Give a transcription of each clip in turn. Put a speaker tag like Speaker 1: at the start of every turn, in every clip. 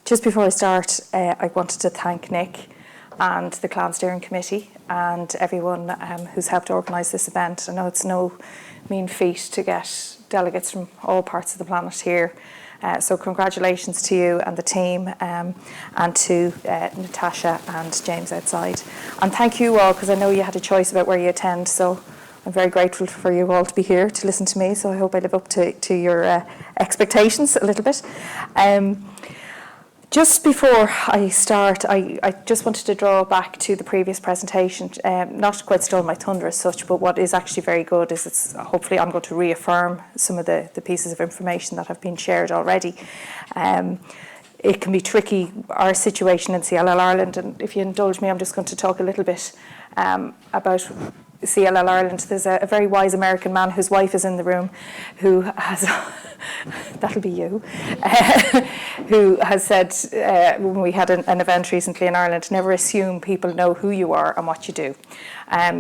Speaker 1: Just before I start, I wanted to thank Nick and the Clan Steering Committee and everyone who's helped organise this event. I know it's no mean feat to get delegates from all parts of the planet here. So congratulations to you and the team, and to Natasha and James outside. And thank you all, because I know you had a choice about where you attend, so I'm very grateful for you all to be here to listen to me, so I hope I live up to your expectations a little bit. Just before I start, I just wanted to draw back to the previous presentation, not to quite steal my thunder as such, but what is actually very good is hopefully I'm going to reaffirm some of the pieces of information that have been shared already. It can be tricky, our situation in CLL Ireland, and if you indulge me, I'm just going to talk a little bit about CLL Ireland. There's a very wise American man whose wife is in the room who has, that'll be you, who has said when we had an event recently in Ireland, never assume people know who you are and what you do.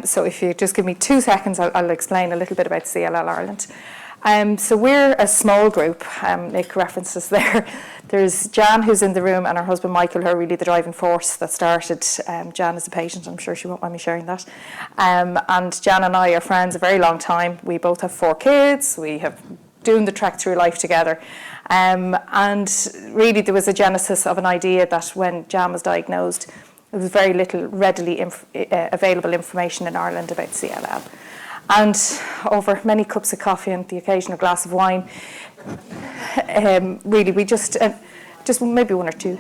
Speaker 1: So if you just give me 2 seconds, I'll explain a little bit about CLL Ireland. So we're a small group, Nick references there. There's Jan, who's in the room, and her husband Michael, who are really the driving force that started. Jan is a patient, I'm sure she won't mind me sharing that. And Jan and I are friends a very long time. We both have 4 kids. We have doing the trek through life together. And really there was a genesis of an idea that when Jan was diagnosed, there was very little readily available information in Ireland about CLL. And over many cups of coffee and the occasional glass of wine, really we just maybe 1 or 2,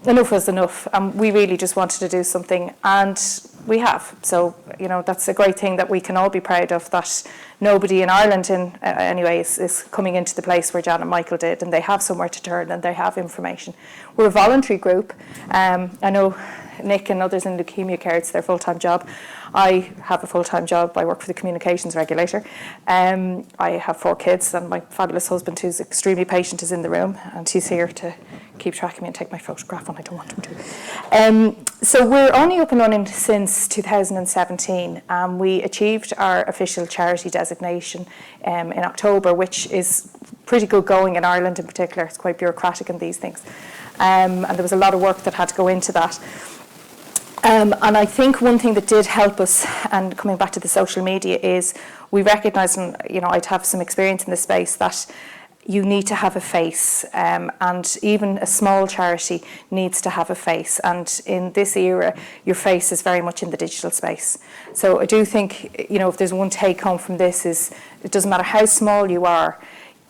Speaker 1: enough was enough, and we really just wanted to do something, and we have. So, you know, that's a great thing that we can all be proud of, that nobody in Ireland anyway is coming into the place where Jan and Michael did, and they have somewhere to turn and they have information. We're a voluntary group. I know Nick and others in leukemia care, it's their full-time job. I have a full-time job. I work for the communications regulator. I have 4 kids, and my fabulous husband, who's extremely patient, is in the room, and he's here to keep track of me and take my photograph when I don't want him to. So we're only up and running since 2017, and we achieved our official charity designation in October, which is pretty good going in Ireland in particular. It's quite bureaucratic in these things. And there was a lot of work that had to go into that. And I think one thing that did help us, and coming back to the social media, is we recognised, and you know, I'd have some experience in this space, that you need to have a face, and even a small charity needs to have a face. And in this era, your face is very much in the digital space. So I do think, you know, if there's one take home from this, is it doesn't matter how small you are,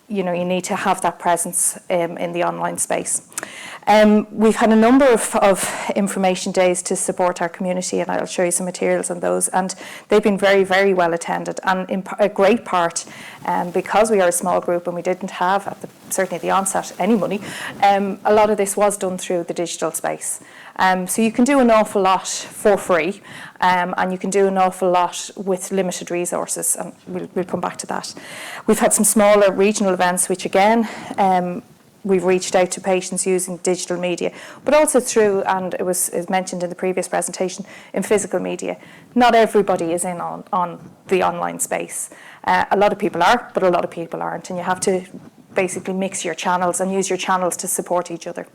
Speaker 1: you know, you need to have that presence in the online space. We've had a number of information days to support our community, and I'll show you some materials on those, and they've been very, very well attended, and in a great part, because we are a small group and we didn't have, certainly at the onset, any money, a lot of this was done through the digital space. So you can do an awful lot for free, and you can do an awful lot with limited resources, and we'll come back to that. We've had some smaller regional events, which again, we've reached out to patients using digital media, but also through, and it was mentioned in the previous presentation, in physical media. Not everybody is in on the online space. A lot of people are, but a lot of people aren't, and you have to basically mix your channels and use your channels to support each other.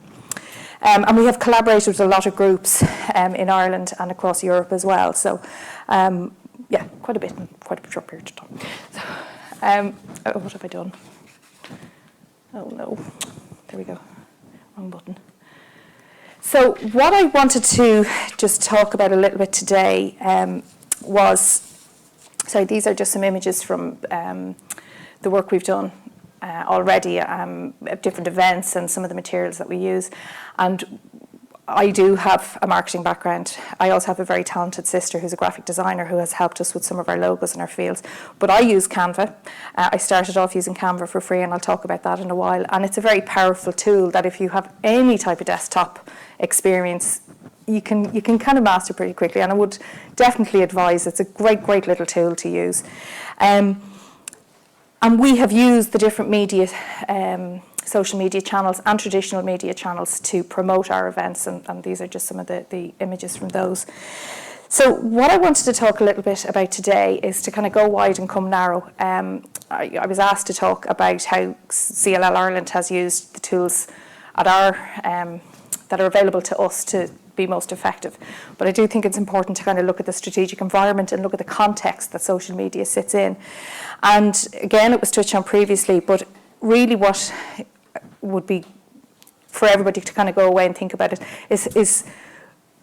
Speaker 1: And we have collaborated with a lot of groups in Ireland and across Europe as well. So, yeah, quite a bit in quite a short period of time. So, what have I done? Oh no, there we go, wrong button. So what I wanted to just talk about a little bit today these are just some images from the work we've done already at different events and some of the materials that we use. And I do have a marketing background. I also have a very talented sister who's a graphic designer who has helped us with some of our logos and our fields. But I use Canva. I started off using Canva for free, and I'll talk about that in a while. And it's a very powerful tool that if you have any type of desktop experience, you can kind of master pretty quickly. And I would definitely advise, it's a great, great little tool to use. And we have used the different media social media channels and traditional media channels to promote our events, and these are just some of the images from those. So what I wanted to talk a little bit about today is to kind of go wide and come narrow. I was asked to talk about how CLL Ireland has used the tools at our that are available to us to be most effective. But I do think it's important to kind of look at the strategic environment and look at the context that social media sits in. And again, it was touched on previously, but really what would be for everybody to kind of go away and think about it is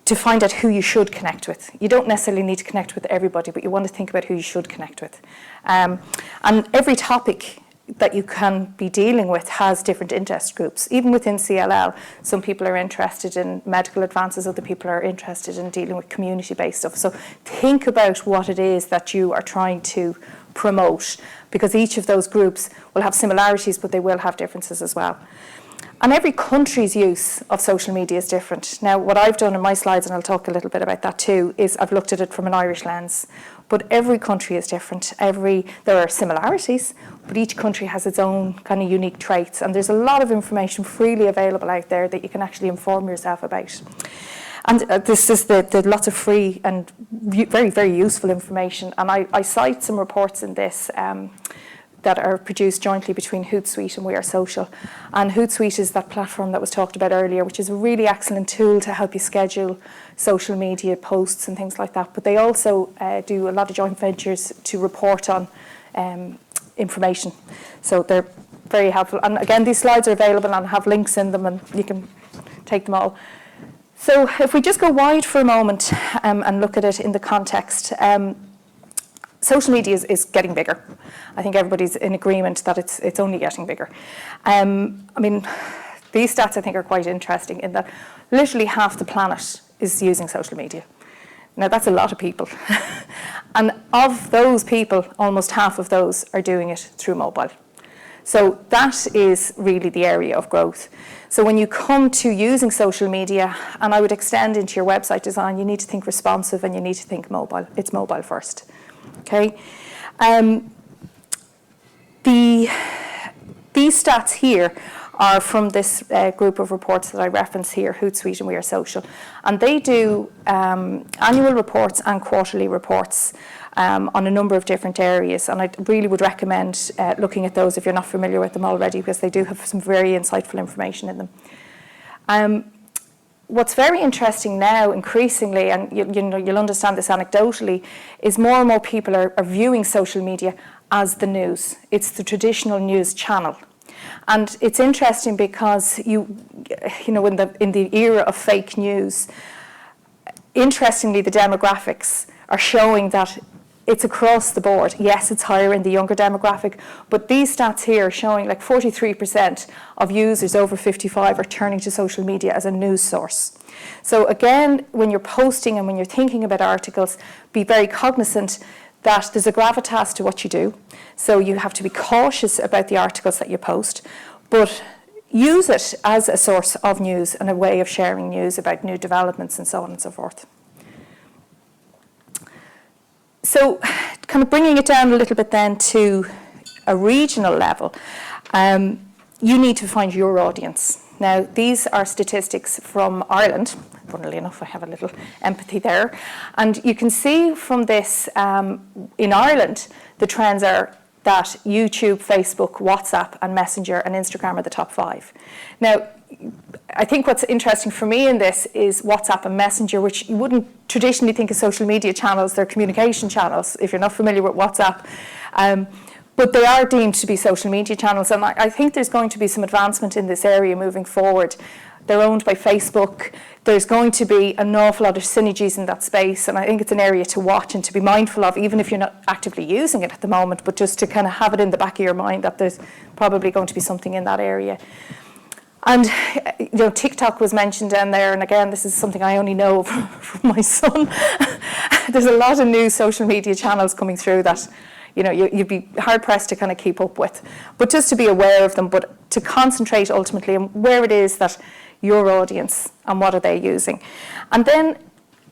Speaker 1: to find out who you should connect with. You don't necessarily need to connect with everybody, but you want to think about who you should connect with. And every topic that you can be dealing with has different interest groups. Even within CLL, some people are interested in medical advances, other people are interested in dealing with community-based stuff. So think about what it is that you are trying to promote, because each of those groups will have similarities, but they will have differences as well. And every country's use of social media is different. Now, what I've done in my slides, and I'll talk a little bit about that too, is I've looked at it from an Irish lens. But every country is different. There are similarities, but each country has its own kind of unique traits. And there's a lot of information freely available out there that you can actually inform yourself about. And this is the lots of free and very, very useful information. And I cite some reports in this that are produced jointly between Hootsuite and We Are Social. And Hootsuite is that platform that was talked about earlier, which is a really excellent tool to help you schedule social media posts and things like that. But they also do a lot of joint ventures to report on information. So they're very helpful. And again, these slides are available and have links in them, and you can take them all. So if we just go wide for a moment and look at it in the context, social media is getting bigger. I think everybody's in agreement that it's only getting bigger. I mean, these stats I think are quite interesting in that literally half the planet is using social media. Now that's a lot of people. And of those people, almost half of those are doing it through mobile. So that is really the area of growth. So when you come to using social media, and I would extend into your website design, you need to think responsive and you need to think mobile. It's mobile first. Okay, these stats here are from this group of reports that I reference here, Hootsuite and We Are Social, and they do annual reports and quarterly reports on a number of different areas, and I really would recommend looking at those if you're not familiar with them already, because they do have some very insightful information in them. What's very interesting now, increasingly, and you'll understand this anecdotally, is more and more people are viewing social media as the news. It's the traditional news channel. And it's interesting because in the era of fake news, interestingly, the demographics are showing that it's across the board. Yes, it's higher in the younger demographic, but these stats here are showing like 43% of users over 55 are turning to social media as a news source. So again, when you're posting and when you're thinking about articles, be very cognizant that there's a gravitas to what you do. So you have to be cautious about the articles that you post, but use it as a source of news and a way of sharing news about new developments and so on and so forth. So kind of bringing it down a little bit then to a regional level, you need to find your audience. Now, these are statistics from Ireland. Funnily enough, I have a little empathy there. And you can see from this, in Ireland, the trends are that YouTube, Facebook, WhatsApp, and Messenger and Instagram are the top 5. Now, I think what's interesting for me in this is WhatsApp and Messenger, which you wouldn't traditionally think of social media channels. They're communication channels, if you're not familiar with WhatsApp. But they are deemed to be social media channels. And I think there's going to be some advancement in this area moving forward. They're owned by Facebook. There's going to be an awful lot of synergies in that space. And I think it's an area to watch and to be mindful of, even if you're not actively using it at the moment, but just to kind of have it in the back of your mind that there's probably going to be something in that area. And TikTok was mentioned down there, and again, this is something I only know from my son. There's a lot of new social media channels coming through that you'd be hard pressed to kind of keep up with. But just to be aware of them, but to concentrate ultimately on where it is that your audience and what are they using. And then,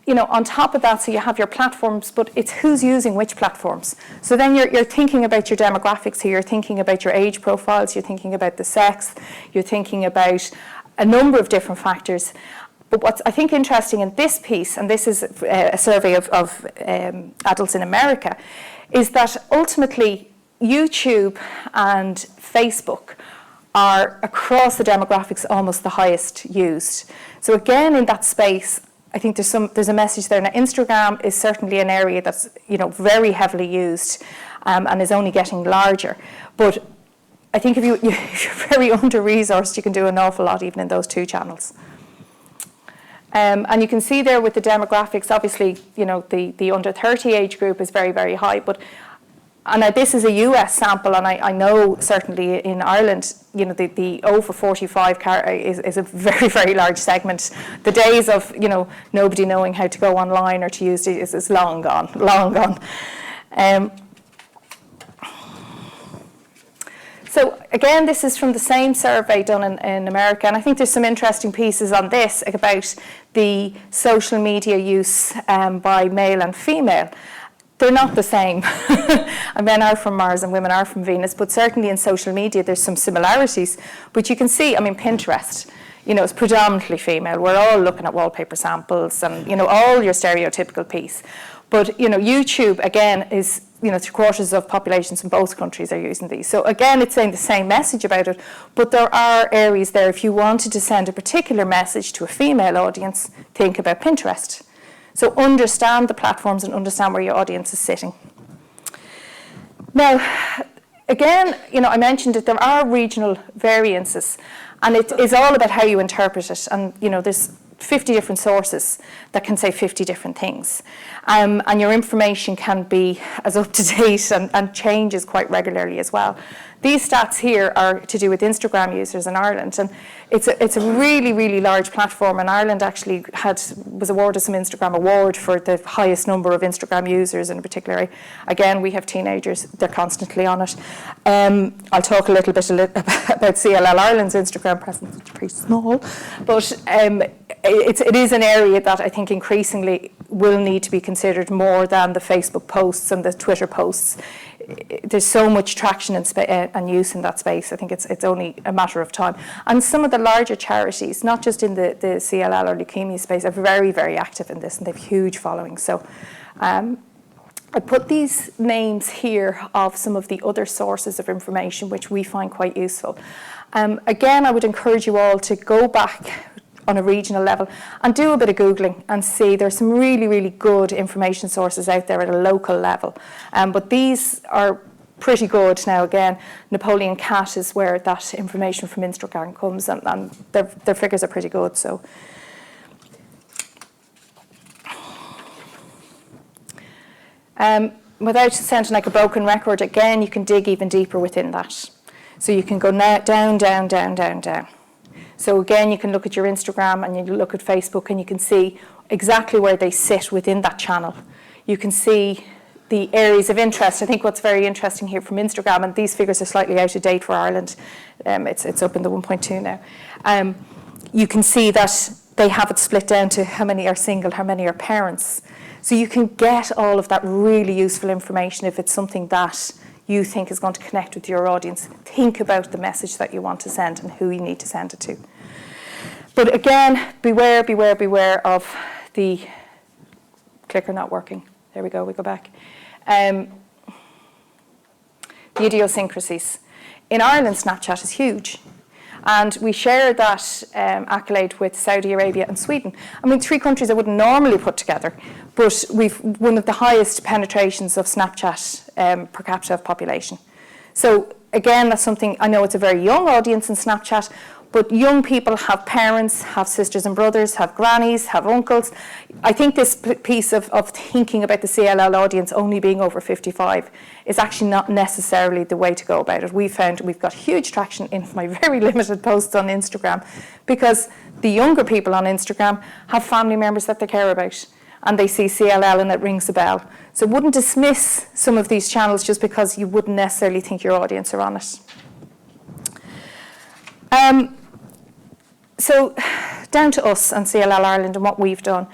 Speaker 1: on top of that, so you have your platforms, but it's who's using which platforms. So then you're thinking about your demographics here, you're thinking about your age profiles, you're thinking about the sex, you're thinking about a number of different factors. But what's I think interesting in this piece, and this is a survey of adults in America, is that ultimately YouTube and Facebook are across the demographics almost the highest used. So again, in that space, I think there's a message there. Now, Instagram is certainly an area that's very heavily used and is only getting larger. But I think if you're very under-resourced, you can do an awful lot even in those two channels. And you can see there with the demographics, obviously, the under 30 age group is very, very high. And this is a US sample, and I know certainly in Ireland, the over 45 is a very, very large segment. The days of, nobody knowing how to go online or to use it is long gone, long gone. So again, this is from the same survey done in America, and I think there's some interesting pieces on this about the social media use by male and female. They're not the same. And men are from Mars and women are from Venus, but certainly in social media there's some similarities. But you can see, Pinterest, it's predominantly female. We're all looking at wallpaper samples and, all your stereotypical piece. But, YouTube, again, is, 3/4 of populations in both countries are using these. So again, it's saying the same message about it, but there are areas there. If you wanted to send a particular message to a female audience, think about Pinterest. So understand the platforms and understand where your audience is sitting. Now, again, I mentioned that there are regional variances, and it is all about how you interpret it. And, there's 50 different sources that can say 50 different things. And your information can be as up to date and changes quite regularly as well. These stats here are to do with Instagram users in Ireland, and it's a really, really large platform, and Ireland actually was awarded some Instagram award for the highest number of Instagram users in particular. Again, we have teenagers, they're constantly on it. I'll talk a little bit about CLL Ireland's Instagram presence. It's pretty small, but it is an area that I think increasingly will need to be considered more than the Facebook posts and the Twitter posts. There's so much traction and use in that space. I think it's only a matter of time. And some of the larger charities, not just in the CLL or leukemia space, are very, very active in this, and they have huge followings. So I put these names here of some of the other sources of information which we find quite useful. Again, I would encourage you all to go back on a regional level and do a bit of Googling and see there's some really, really good information sources out there at a local level. But these are pretty good. Now, again, Napoleon Cat is where that information from Instagram comes, and their figures are pretty good. So, without sounding like a broken record, again, you can dig even deeper within that. So you can go down, down, down, down, down. So again, you can look at your Instagram and you look at Facebook, and you can see exactly where they sit within that channel. You can see the areas of interest. I think what's very interesting here from Instagram, and these figures are slightly out of date for Ireland, it's up in the 1.2 now. You can see that they have it split down to how many are single, how many are parents. So you can get all of that really useful information if it's something that you think is going to connect with your audience. Think about the message that you want to send and who you need to send it to. But again, beware, beware, beware of the clicker not working. There we go, we go back. The idiosyncrasies. In Ireland, Snapchat is huge. And we share that accolade with Saudi Arabia and Sweden. 3 countries I wouldn't normally put together, but we've one of the highest penetrations of Snapchat per capita of population. So again, that's something, I know it's a very young audience in Snapchat, but young people have parents, have sisters and brothers, have grannies, have uncles. I think this piece of thinking about the CLL audience only being over 55 is actually not necessarily the way to go about it. We found we've got huge traction in my very limited posts on Instagram because the younger people on Instagram have family members that they care about, and they see CLL and it rings a bell. So wouldn't dismiss some of these channels just because you wouldn't necessarily think your audience are on it. So down to us and CLL Ireland and what we've done.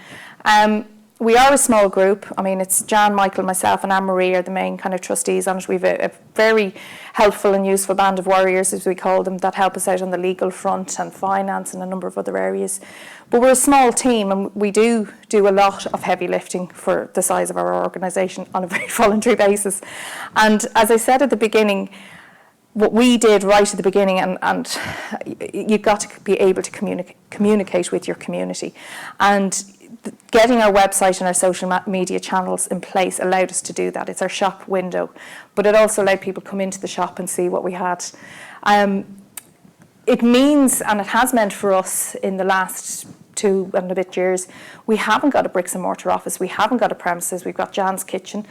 Speaker 1: We are a small group. It's Jan, Michael, myself and Anne-Marie are the main kind of trustees on it. We've a very helpful and useful band of warriors, as we call them, that help us out on the legal front and finance and a number of other areas. But we're a small team, and we do a lot of heavy lifting for the size of our organisation on a very voluntary basis. And as I said at the beginning, what we did right at the beginning, and you've got to be able to communicate with your community. And getting our website and our social media channels in place allowed us to do that. It's our shop window, but it also allowed people to come into the shop and see what we had. It means, and it has meant for us in the last 2 and a bit years, we haven't got a bricks and mortar office, we haven't got a premises, we've got Jan's kitchen,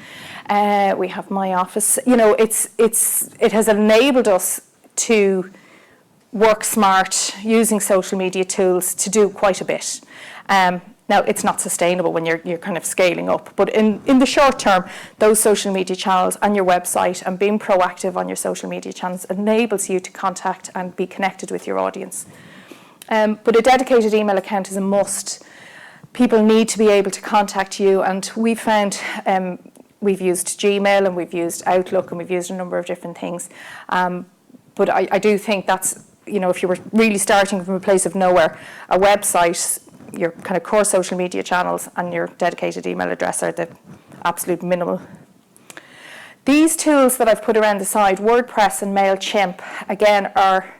Speaker 1: we have my office. You know, it has enabled us to work smart using social media tools to do quite a bit. Now, it's not sustainable when you're kind of scaling up, but in the short term, those social media channels and your website and being proactive on your social media channels enables you to contact and be connected with your audience. But a dedicated email account is a must. People need to be able to contact you, and we've found we've used Gmail and we've used Outlook and we've used a number of different things. But I do think that's, you know, if you were really starting from a place of nowhere, a website, your kind of core social media channels and your dedicated email address are the absolute minimal. These tools that I've put around the side, WordPress and MailChimp, again, are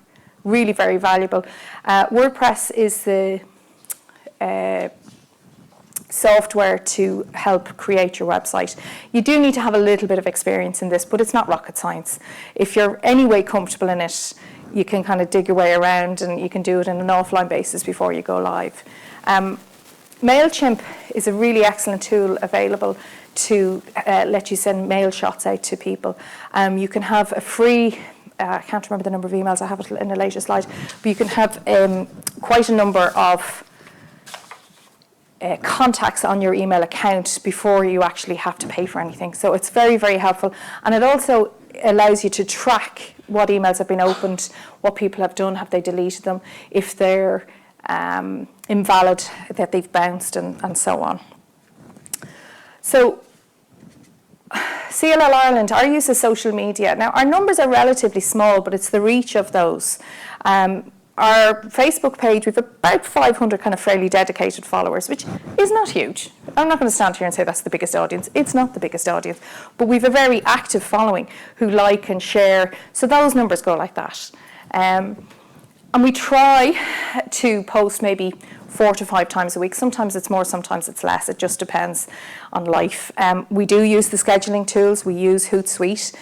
Speaker 1: really very valuable. WordPress is the software to help create your website. You do need to have a little bit of experience in this, but it's not rocket science. If you're anyway comfortable in it, you can kind of dig your way around and you can do it on an offline basis before you go live. MailChimp is a really excellent tool available to let you send mail shots out to people. You can have a free, I can't remember the number of emails, I have it in a later slide, but you can have quite a number of contacts on your email account before you actually have to pay for anything. So it's very, very helpful. And it also allows you to track what emails have been opened, what people have done, have they deleted them, if they're invalid, that they've bounced, and so on. So CLL Ireland, our use of social media. Now, our numbers are relatively small, but it's the reach of those. Our Facebook page, we've about 500 kind of fairly dedicated followers, which is not huge. I'm not going to stand here and say that's the biggest audience. It's not the biggest audience, but we've a very active following who like and share. So those numbers go like that. And we try to post maybe 4 to 5 times a week. Sometimes it's more, sometimes it's less. It just depends on life. We do use the scheduling tools. We use Hootsuite,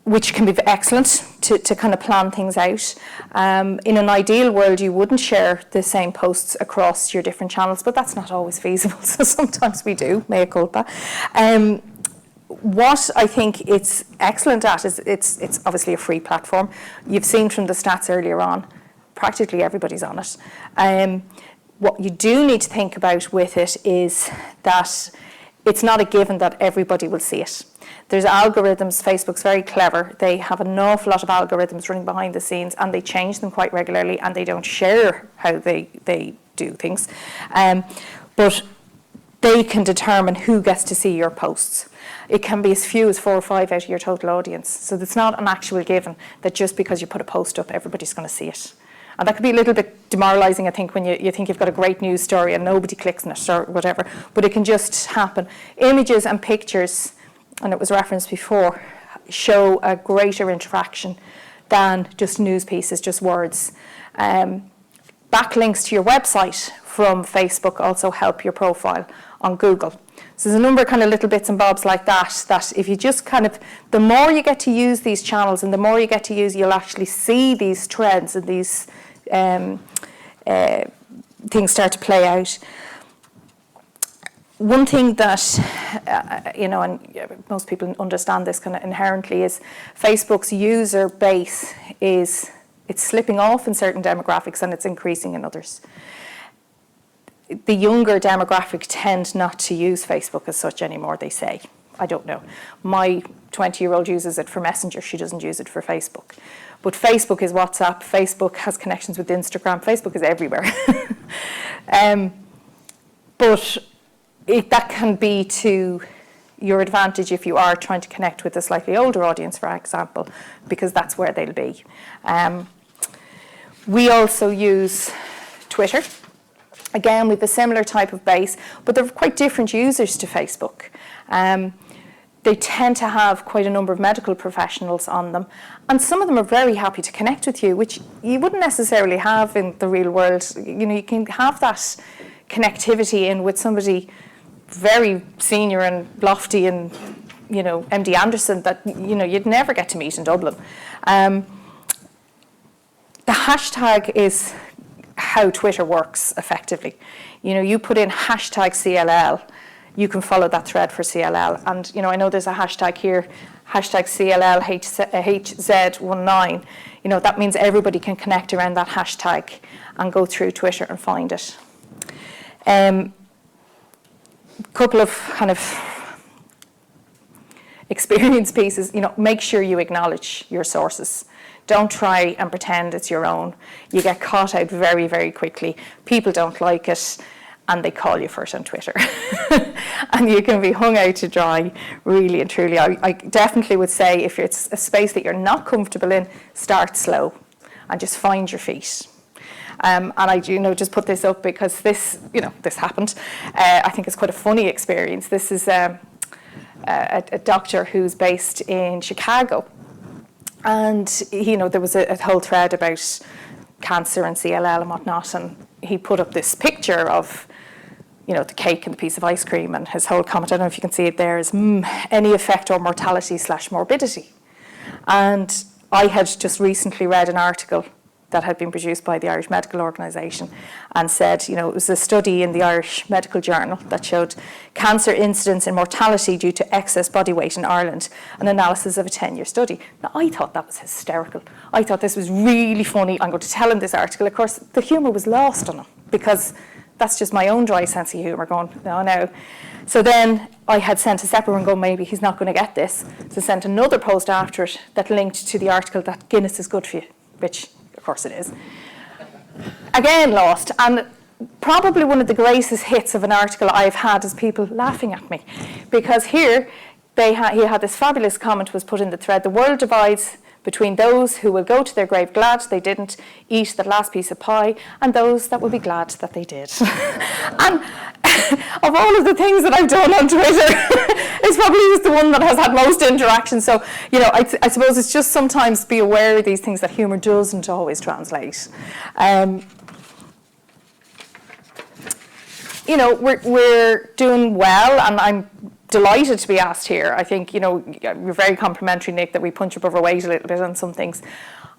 Speaker 1: which can be excellent to kind of plan things out. In an ideal world, you wouldn't share the same posts across your different channels, but that's not always feasible. So sometimes we do, mea culpa. What I think it's excellent at is it's obviously a free platform. You've seen from the stats earlier on, practically everybody's on it. What you do need to think about with it is that it's not a given that everybody will see it. There's algorithms. Facebook's very clever. They have an awful lot of algorithms running behind the scenes, and they change them quite regularly, and they don't share how they do things. But they can determine who gets to see your posts. It can be as few as 4 or 5 out of your total audience. So it's not an actual given that just because you put a post up, everybody's going to see it. And that could be a little bit demoralising, I think, when you think you've got a great news story and nobody clicks on it or whatever. But it can just happen. Images and pictures, and it was referenced before, show a greater interaction than just news pieces, just words. Backlinks to your website from Facebook also help your profile on Google. So there's a number of kind of little bits and bobs like that, that if you just kind of, the more you get to use these channels and the more you get to use, you'll actually see these trends and these things start to play out. One thing that, and most people understand this kind of inherently, is Facebook's user base it's slipping off in certain demographics and it's increasing in others. The younger demographic tend not to use Facebook as such anymore, they say. I don't know. My 20-year-old uses it for Messenger. She doesn't use it for Facebook. But Facebook is WhatsApp. Facebook has connections with Instagram. Facebook is everywhere. But that can be to your advantage if you are trying to connect with a slightly older audience, for example, because that's where they'll be. We also use Twitter. Again, we have a similar type of base, but they're quite different users to Facebook. they tend to have quite a number of medical professionals on them, and some of them are very happy to connect with you, which you wouldn't necessarily have in the real world. You know, you can have that connectivity in with somebody very senior and lofty and, you know, MD Anderson that, you know, you'd never get to meet in Dublin. The hashtag is how Twitter works effectively. You know, you put in hashtag CLL, you can follow that thread for CLL. And, you know, I know there's a hashtag here, hashtag CLLHZ19. You know, that means everybody can connect around that hashtag and go through Twitter and find it. Couple of kind of experience pieces, you know, make sure you acknowledge your sources. Don't try and pretend it's your own. You get caught out very, very quickly. People don't like it, and they call you for it on Twitter. And you can be hung out to dry, really and truly. I definitely would say if it's a space that you're not comfortable in, start slow and just find your feet. And I, you know, just put this up because this, you know, this happened. I think it's quite a funny experience. This is a doctor who's based in Chicago. And, you know, there was a whole thread about cancer and CLL and whatnot, and he put up this picture of, you know, the cake and the piece of ice cream, and his whole comment, I don't know if you can see it there, is any effect or mortality/morbidity. And I had just recently read an article that had been produced by the Irish Medical Organisation and said, you know, it was a study in the Irish Medical Journal that showed cancer incidence and mortality due to excess body weight in Ireland, an analysis of a 10-year study. Now, I thought that was hysterical. I thought this was really funny. I'm going to tell him this article. Of course, the humour was lost on him because that's just my own dry sense of humour going, no. So then I had sent a separate one going, maybe he's not going to get this. So I sent another post after it that linked to the article that Guinness is good for you, which of course it is. Again, lost. And probably one of the greatest hits of an article I've had is people laughing at me. Because here, he had this fabulous comment was put in the thread, the world divides between those who will go to their grave glad they didn't eat that last piece of pie and those that will be glad that they did. And of all of the things that I've done on Twitter, it's probably just the one that has had most interaction. So, you know, I suppose it's just sometimes be aware of these things that humour doesn't always translate. You know, we're doing well, and I'm delighted to be asked here. I think, you know, you're very complimentary, Nick, that we punch above our weight a little bit on some things.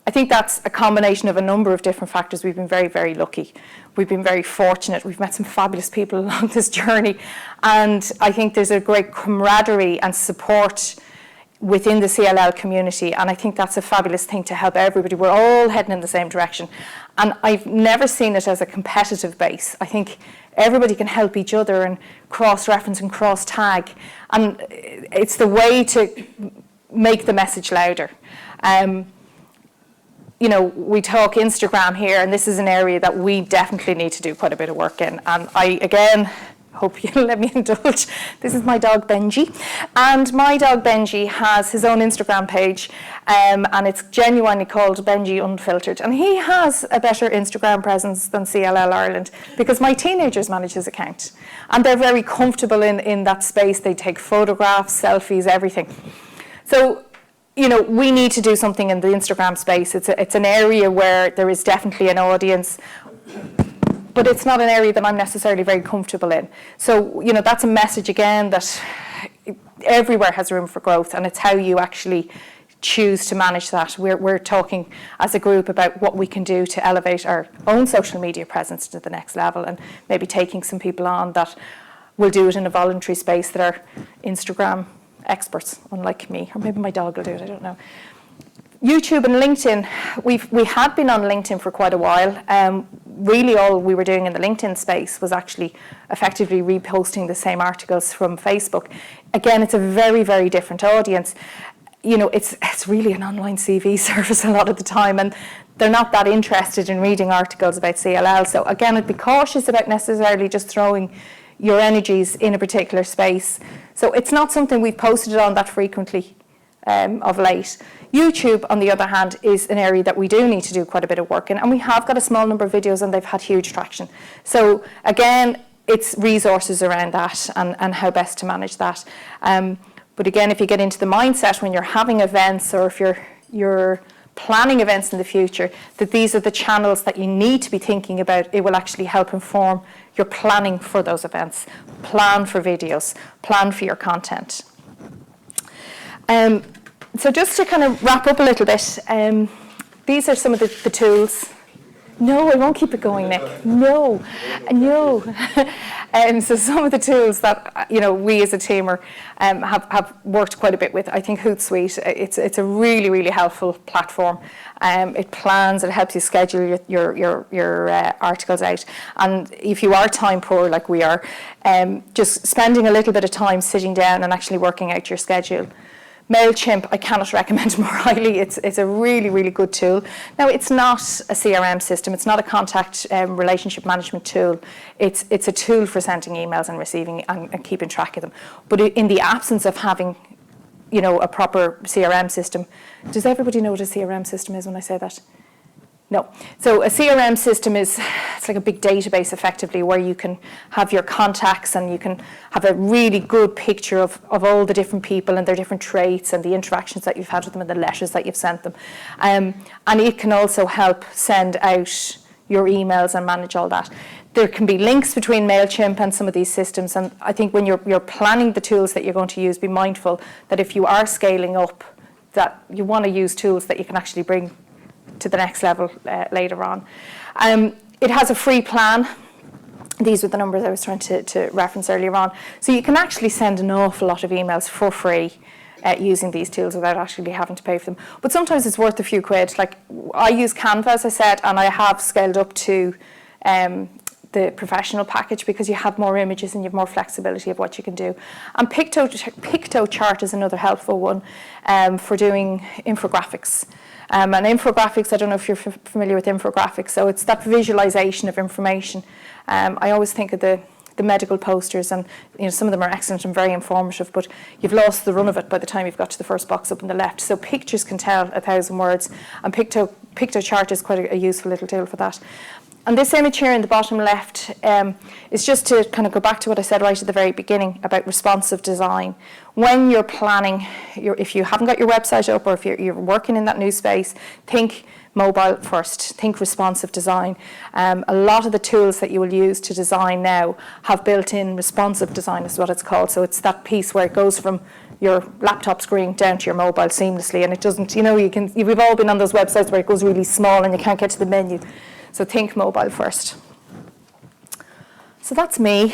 Speaker 1: I think that's a combination of a number of different factors. We've been very, very lucky. We've been very fortunate. We've met some fabulous people along this journey. And I think there's a great camaraderie and support within the CLL community. And I think that's a fabulous thing to help everybody. We're all heading in the same direction. And I've never seen it as a competitive base. I think everybody can help each other and cross-reference and cross-tag. And it's the way to make the message louder. You know, we talk Instagram here, and this is an area that we definitely need to do quite a bit of work in. And I, again, hope you'll let me indulge. This is my dog Benji. And my dog Benji has his own Instagram page, and it's genuinely called Benji Unfiltered. And he has a better Instagram presence than CLL Ireland because my teenagers manage his account. And they're very comfortable in that space. They take photographs, selfies, everything. So, you know, we need to do something in the Instagram space. It's an area where there is definitely an audience, but it's not an area that I'm necessarily very comfortable in. So, you know, that's a message again that everywhere has room for growth, and it's how you actually choose to manage that. We're talking as a group about what we can do to elevate our own social media presence to the next level, and maybe taking some people on that will do it in a voluntary space that are Instagram experts, unlike me, or maybe my dog will do it, I don't know. YouTube and LinkedIn, we had been on LinkedIn for quite a while. Really all we were doing in the LinkedIn space was actually effectively reposting the same articles from Facebook. Again, it's a very, very different audience. You know, it's really an online CV service a lot of the time, and they're not that interested in reading articles about CLL. So again, I'd be cautious about necessarily just throwing your energies in a particular space. So it's not something we've posted on that frequently of late. YouTube, on the other hand, is an area that we do need to do quite a bit of work in, and we have got a small number of videos and they've had huge traction. So again, it's resources around that and how best to manage that. But again, if you get into the mindset when you're having events, or if you're planning events in the future, that these are the channels that you need to be thinking about, it will actually help inform your planning for those events. Plan for videos, plan for your content. So just to kind of wrap up a little bit, these are some of the tools. No, I won't keep it going, Nick. No. So some of the tools that we as a team have worked quite a bit with. I think Hootsuite, it's a really, really helpful platform. It plans, it helps you schedule your articles out. And if you are time poor like we are, just spending a little bit of time sitting down and actually working out your schedule. MailChimp, I cannot recommend more highly. It's a really, really good tool. Now, it's not a CRM system. It's not a contact relationship management tool. It's a tool for sending emails and receiving and keeping track of them. But in the absence of having, a proper CRM system, does everybody know what a CRM system is when I say that? No. So a CRM system it's like a big database effectively, where you can have your contacts and you can have a really good picture of all the different people and their different traits and the interactions that you've had with them and the letters that you've sent them. And it can also help send out your emails and manage all that. There can be links between MailChimp and some of these systems, and I think when you're planning the tools that you're going to use, be mindful that if you are scaling up, that you want to use tools that you can actually bring to the next level later on. It has a free plan. These were the numbers I was trying to reference earlier on. So you can actually send an awful lot of emails for free using these tools without actually having to pay for them. But sometimes it's worth a few quid. Like, I use Canva, as I said, and I have scaled up to the professional package because you have more images and you have more flexibility of what you can do. And PictoChart is another helpful one for doing infographics. And infographics, I don't know if you're familiar with infographics, so it's that visualization of information. I always think of the medical posters, and some of them are excellent and very informative, but you've lost the run of it by the time you've got to the first box up on the left. So pictures can tell 1,000 words, and PictoChart is quite a useful little tool for that. And this image here in the bottom left is just to kind of go back to what I said right at the very beginning about responsive design. When you're planning, if you haven't got your website up, or if you're working in that new space, think mobile first, think responsive design. A lot of the tools that you will use to design now have built-in responsive design, is what it's called. So it's that piece where it goes from your laptop screen down to your mobile seamlessly, and it doesn't, we've all been on those websites where it goes really small and you can't get to the menu. So think mobile first. So that's me.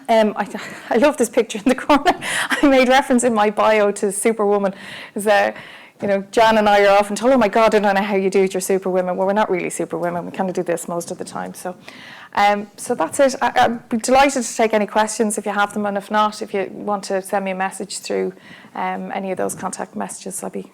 Speaker 1: I love this picture in the corner. I made reference in my bio to Superwoman. Jan and I are often told, oh my God, I don't know how you do it, you're Superwomen. Well, we're not really Superwomen. We kind of do this most of the time. So that's it. I'd be delighted to take any questions if you have them. And if not, if you want to send me a message through any of those contact messages, I'll be